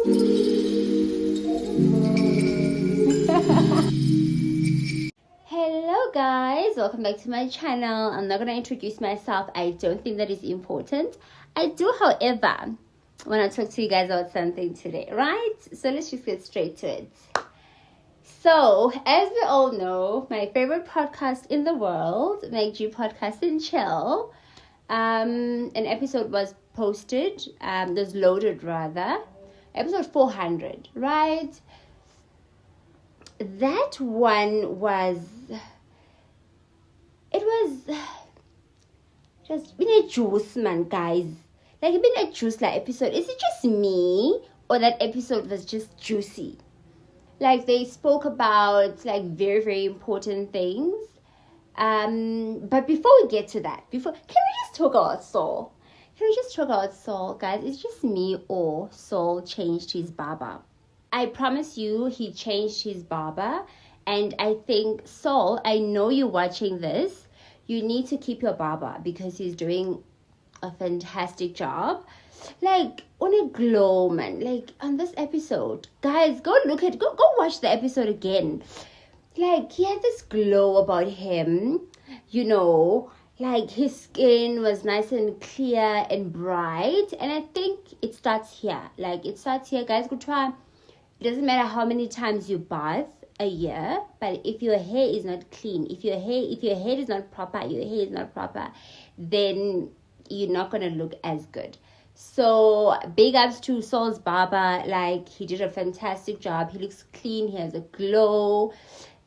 Hello guys, welcome back to my channel. I'm not going to introduce myself. I don't think that is important. I do, however, want to talk to you guys about something today, right? So let's just get straight to it. So, as we all know, my favorite podcast in the world, MacG Podcast and Chill, an episode was posted, was loaded rather, episode 400, right? That one was, it was just been a juice, man, guys. Like, it's been a juice like episode. Is it just me, or that episode was just juicy? Like, they spoke about like very, very important things. But before we get to that, can we just talk about Saul? Can we just talk about Saul, guys? It's just me, or Saul changed his barber. I promise you, he changed his barber. And I think, Saul, I know you're watching this. You need to keep your barber because he's doing a fantastic job. Like, on a glow, man. Like, on this episode, guys, go watch the episode again. Like, he had this glow about him, you know, like his skin was nice and clear and bright. And I think it starts here. Like, it starts here, guys. Go try. It doesn't matter how many times you bath a year, but if your hair is not clean, if your head is not proper, then you're not gonna look as good. So big ups to Saul's barber. Like, he did a fantastic job. He looks clean. He has a glow.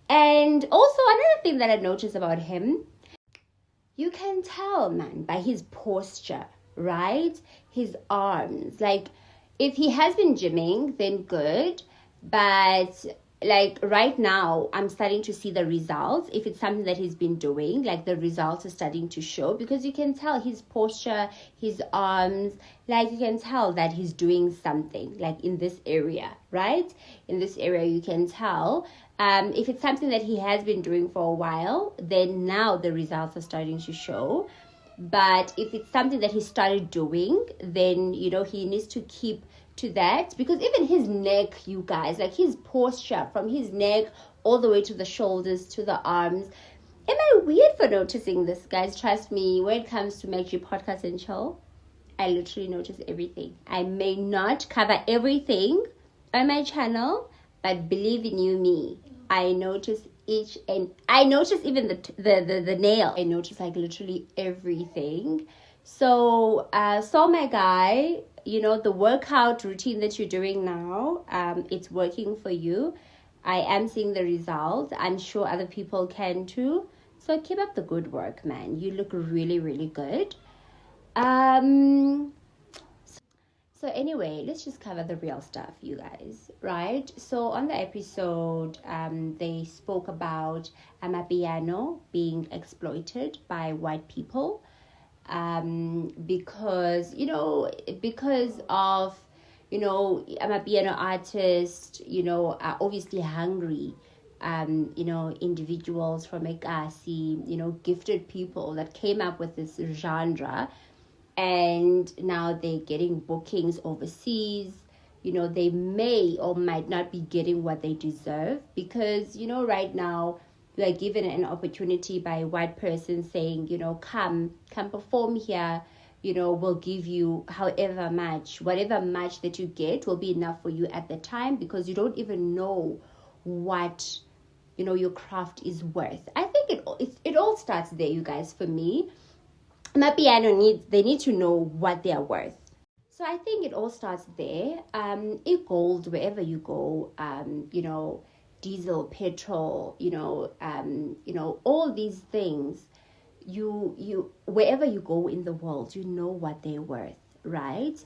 And also another thing that I noticed about him, you can tell, man, by his posture, right? His arms. Like, if he has been gymming, then good. But like right now, I'm starting to see the results. If it's something that he's been doing, like the results are starting to show, because you can tell his posture, his arms, like you can tell that he's doing something like in this area, right? In this area, you can tell. If it's something that he has been doing for a while, then now the results are starting to show. But if it's something that he started doing, then, you know, he needs to keep to that, because even his neck, you guys, like his posture from his neck all the way to the shoulders to the arms. Am I weird for noticing this, guys? Trust me, when it comes to MacG Podcast and Chill, I literally notice everything. I may not cover everything on my channel, but believe in you me, I notice each, and I notice even the nail. I notice like literally everything. So my guy, you know, the workout routine that you're doing now, it's working for you. I am seeing the results. I'm sure other people can too. So keep up the good work, man. You look really, really good. So anyway, let's just cover the real stuff, you guys, right? So on the episode, they spoke about Amapiano being exploited by white people. Because of, you know, Amapiano artists, you know, are obviously hungry, you know, individuals from Ekasi, you know, gifted people that came up with this genre, and now they're getting bookings overseas. You know, they may or might not be getting what they deserve, because, you know, right now, you are given an opportunity by a white person saying, you know, come perform here, you know, we'll give you whatever much that you get will be enough for you at the time, because you don't even know what, you know, your craft is worth. I think it all starts there, you guys. For me, they need to know what they are worth. So I think it all starts there. It gold wherever you go, you know, diesel, petrol, you know, all these things, you wherever you go in the world, you know what they're worth, right?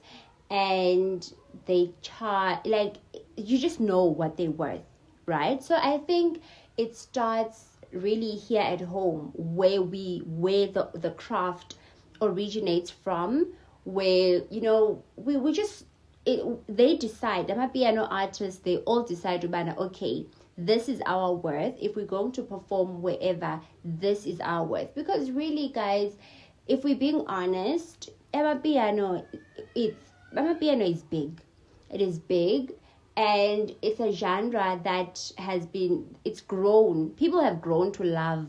And they charge, like, you just know what they're worth, right? So I think it starts really here at home, where the craft originates from, where, you know, we just, they decide, the Amapiano artists, they all decide, okay, this is our worth. If we're going to perform wherever, this is our worth. Because really, guys, if we're being honest, Amapiano is big. It is big, and it's a genre that it's grown. People have grown to love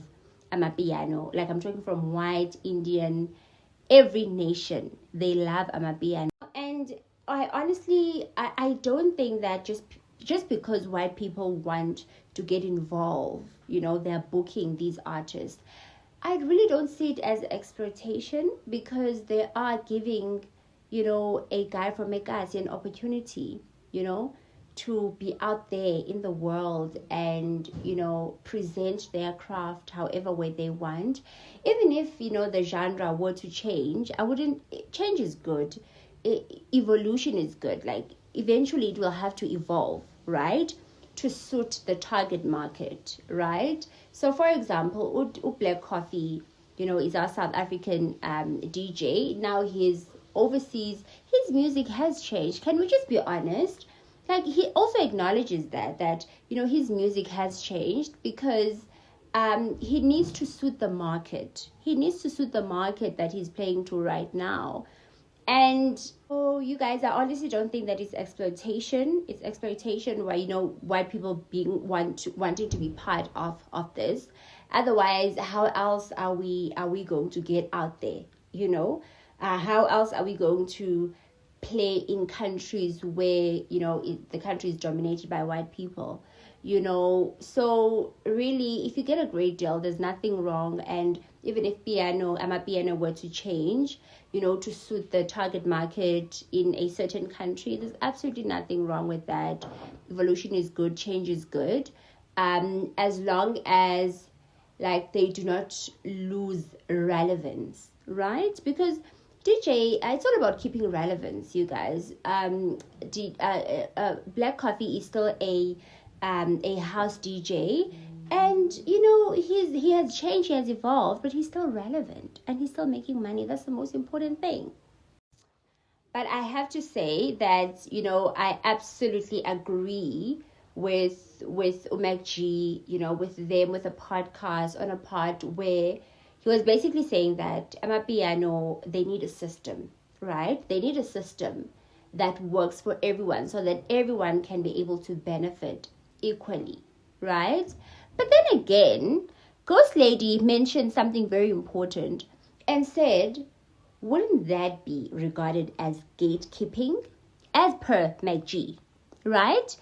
Amapiano. Like, I'm talking from white, Indian, every nation. They love Amapiano. And I honestly, I don't think that just because white people want to get involved, they're booking these artists. I really don't see it as exploitation, because they are giving, a guy from MacG an opportunity, to be out there in the world and, present their craft however way they want. Even if, the genre were to change, change is good. Evolution is good. Like, eventually it will have to evolve, right, to suit the target market, right? So, for example, Black Coffee, is our South African DJ. Now he's overseas. His music has changed. Can we just be honest? Like, he also acknowledges that his music has changed, because he needs to suit the market. He needs to suit the market that he's playing to right now. And you guys, I honestly don't think that it's exploitation. It's exploitation where, white people wanting to be part of this. Otherwise, how else are we going to get out there? How else are we going to play in countries where the country is dominated by white people? So really, if you get a great deal, there's nothing wrong. And even if Amapiano were to change, to suit the target market in a certain country, there's absolutely nothing wrong with that. Evolution is good, change is good, as long as, like, they do not lose relevance, right? Because DJ, it's all about keeping relevance, you guys. Black Coffee is still a house DJ, and he has changed, he has evolved, but he's still relevant and he's still making money. That's the most important thing. But I have to say that I absolutely agree with MacG, with a podcast, on a part where he was basically saying that Amapiano, they need a system, right? They need a system that works for everyone, so that everyone can be able to benefit equally, right? But then again, Ghost Lady mentioned something very important and said, wouldn't that be regarded as gatekeeping, as per MacG, right?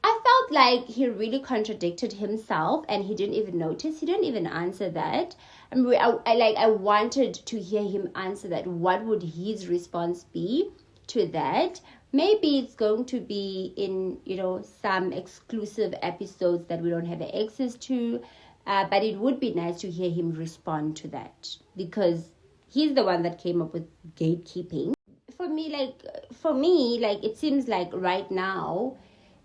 I felt like he really contradicted himself, and he didn't even notice. He didn't even answer that. I wanted to hear him answer that. What would his response be to that? Maybe it's going to be in, some exclusive episodes that we don't have access to. But it would be nice to hear him respond to that, because he's the one that came up with gatekeeping. For me, it seems like right now,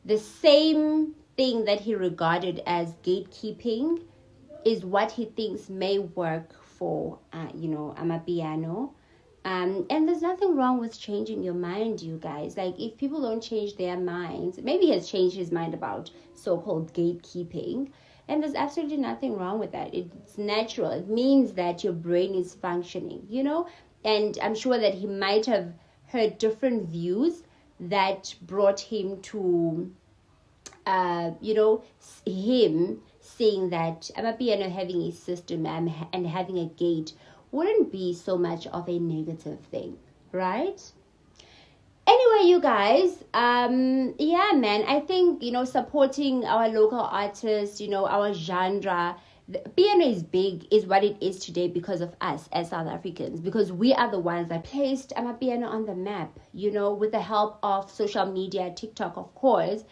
the same thing that he regarded as gatekeeping is what he thinks may work for, Amapiano. And there's nothing wrong with changing your mind, you guys. Like, if people don't change their minds, maybe he has changed his mind about so-called gatekeeping, and there's absolutely nothing wrong with that. It's natural. It means that your brain is functioning, and I'm sure that he might have heard different views that brought him to, him saying that Amapiano having a system and having a gate wouldn't be so much of a negative thing, right? Anyway, you guys, I think, supporting our local artists, our genre, the piano is big, is what it is today because of us as South Africans, because we are the ones that placed Amapiano on the map, with the help of social media, TikTok, of course,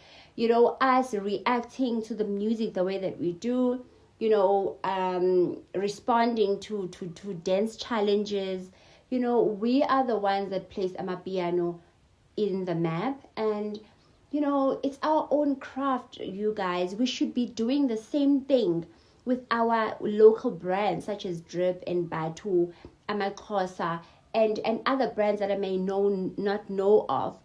us reacting to the music the way that we do, responding to dance challenges. We are the ones that placed Amapiano in the map, and it's our own craft, you guys. We should be doing the same thing with our local brands such as Drip and Batu, Amaxhosa, and other brands that I may not know of.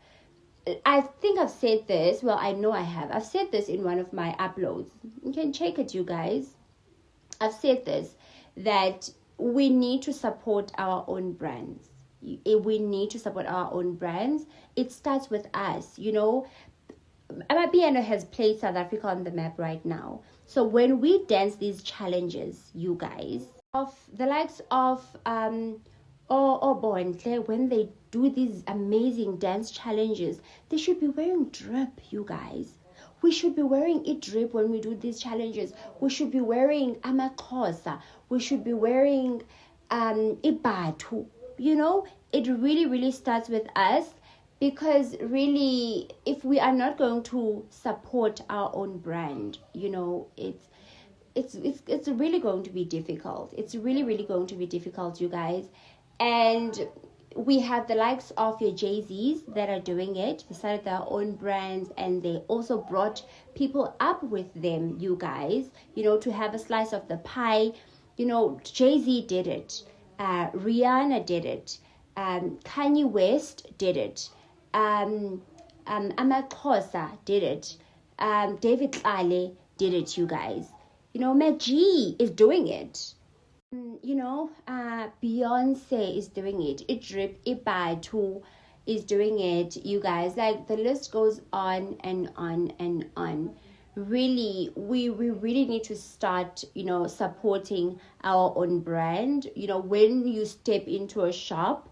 I think I've said this. Well, I know I have. I've said this in one of my uploads. You can check it, you guys. I've said this, that we need to support our own brands. we need to support our own brands. It starts with us, you know. Amapiano has placed South Africa on the map right now. So when we dance these challenges, you guys, of the likes of Bontle, when they do these amazing dance challenges, they should be wearing drip, you guys. We should be wearing it drip when we do these challenges. We should be wearing amakhosa. We should be wearing ibatu. You know, it really, really starts with us, because really, if we are not going to support our own brand, you know, it's really going to be difficult. It's really, really going to be difficult, you guys. And we have the likes of your Jay-Z's that are doing it. They started their own brands, and they also brought people up with them, you guys, you know, to have a slice of the pie. You know, Jay-Z did it. Rihanna did it. Kanye West did it. Amakosa did it. David Tlale did it, you guys. You know, MacG is doing it. You know, Beyonce is doing it. Idrip Ibatu is doing it, you guys. Like, the list goes on and on and on. Really, we really need to start, you know, supporting our own brand. You know, when you step into a shop,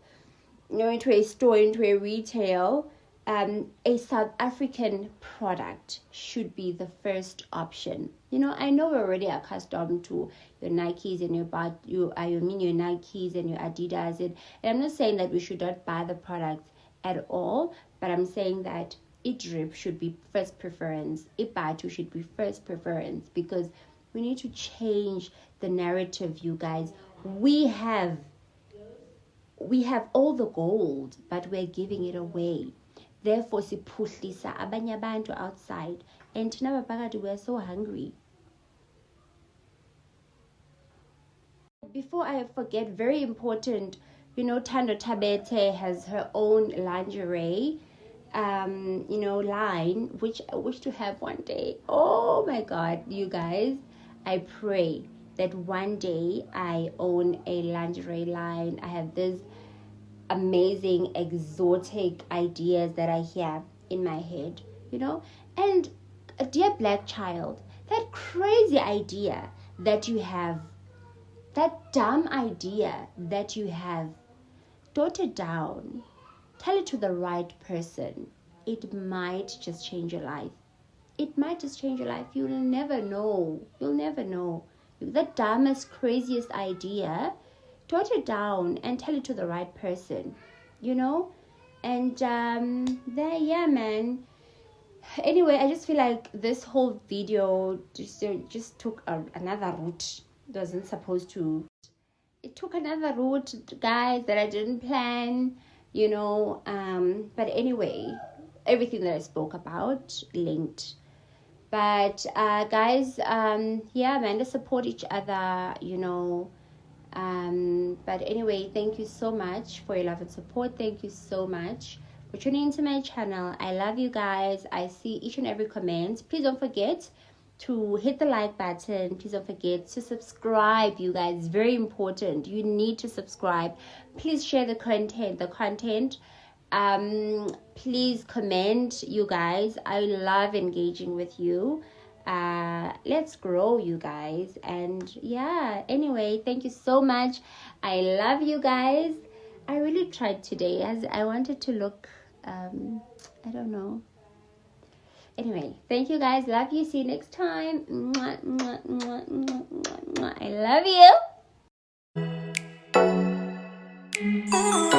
you know, into a store, into a retail, a South African product should be the first option. You know, I know we're already accustomed to your Nikes and your Nikes and your Adidas, and I'm not saying that we should not buy the products at all, but I'm saying that Idrip should be first preference. Ibatu should be first preference, because we need to change the narrative, you guys. We have all the gold, but we're giving it away. Therefore, siphuhlisa abanye abantu outside, and thina baphakathi we're so hungry. Before I forget, very important, you know, Thando Tabete has her own lingerie, you know, line, which I wish to have one day. Oh my God, you guys, I pray that one day I own a lingerie line. I have this amazing exotic ideas that I have in my head, you know. And a dear black child, that crazy idea that you have, that dumb idea that you have, jot it down, tell it to the right person. It might just change your life. It might just change your life. You'll never know. You'll never know. The dumbest, craziest idea, jot it down and tell it to the right person, you know. And yeah, man. Anyway, I just feel like this whole video just took another route. It wasn't supposed to. It took another route, guys, that I didn't plan, you know. But anyway, everything that I spoke about linked. But guys, yeah, man, let's support each other, you know. But anyway, thank you so much for your love and support. Thank you so much for tuning into my channel. I love you guys. I see each and every comment. Please don't forget to hit the like button. Please don't forget to subscribe, you guys. It's very important. You need to subscribe. Please share the content. Please comment, you guys. I love engaging with you. Let's grow, you guys. And yeah, anyway, thank you so much. I love you guys. I really tried today, as I wanted to look I don't know. Anyway, thank you guys. Love you. See you next time. Mwah, mwah, mwah, mwah, mwah, mwah. I love you.